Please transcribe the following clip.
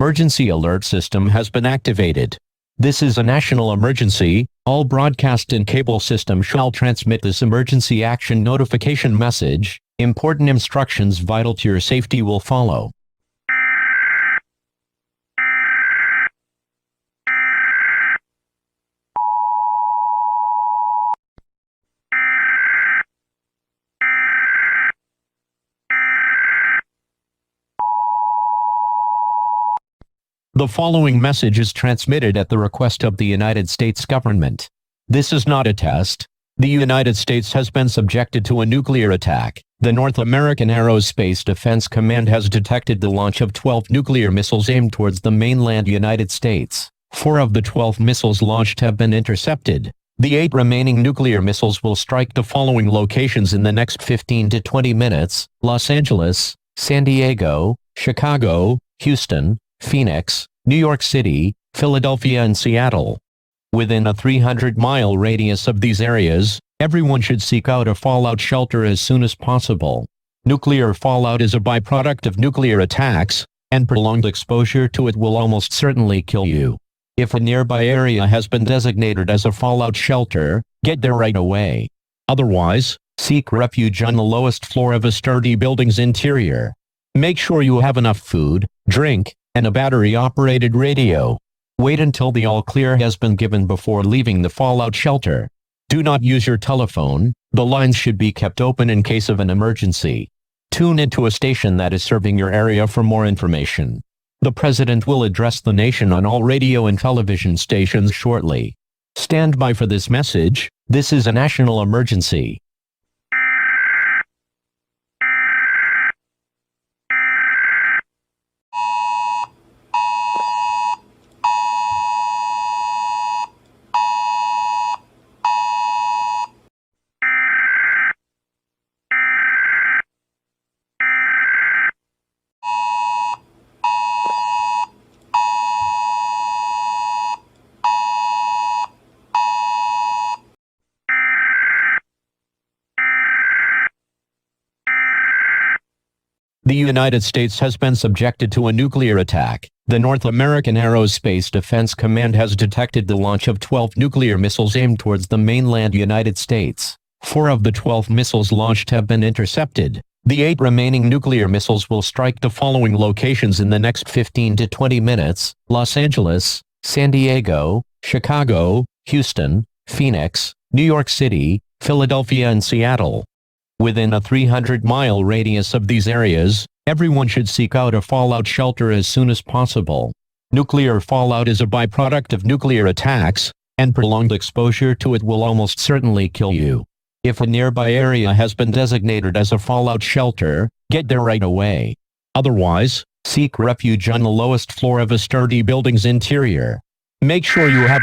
Emergency alert system has been activated. This is a national emergency. All broadcast and cable system shall transmit this emergency action notification message. Important instructions vital to your safety will follow. The following message is transmitted at the request of the United States government. This is not a test. The United States has been subjected to a nuclear attack. The North American Aerospace Defense Command has detected the launch of 12 nuclear missiles aimed towards the mainland United States. 4 of the 12 missiles launched have been intercepted. The 8 remaining nuclear missiles will strike the following locations in the next 15 to 20 minutes: Los Angeles, San Diego, Chicago, Houston, Phoenix, New York City, Philadelphia and Seattle. Within a 300-mile radius of these areas, everyone should seek out a fallout shelter as soon as possible. Nuclear fallout is a byproduct of nuclear attacks, and prolonged exposure to it will almost certainly kill you. If a nearby area has been designated as a fallout shelter, get there right away. Otherwise, seek refuge on the lowest floor of a sturdy building's interior. Make sure you have enough food, drink, and a battery-operated radio. Wait until the all-clear has been given before leaving the fallout shelter. Do not use your telephone. The lines should be kept open in case of an emergency. Tune into a station that is serving your area for more information. The President will address the nation on all radio and television stations shortly. Stand by for this message. This is a national emergency. The United States has been subjected to a nuclear attack. The North American Aerospace Defense Command has detected the launch of 12 nuclear missiles aimed towards the mainland United States. 4 of the 12 missiles launched have been intercepted. The 8 remaining nuclear missiles will strike the following locations in the next 15 to 20 minutes: Los Angeles, San Diego, Chicago, Houston, Phoenix, New York City, Philadelphia and Seattle. Within a 300-mile radius of these areas, everyone should seek out a fallout shelter as soon as possible. Nuclear fallout is a byproduct of nuclear attacks, and prolonged exposure to it will almost certainly kill you. If a nearby area has been designated as a fallout shelter, get there right away. Otherwise, seek refuge on the lowest floor of a sturdy building's interior. Make sure you have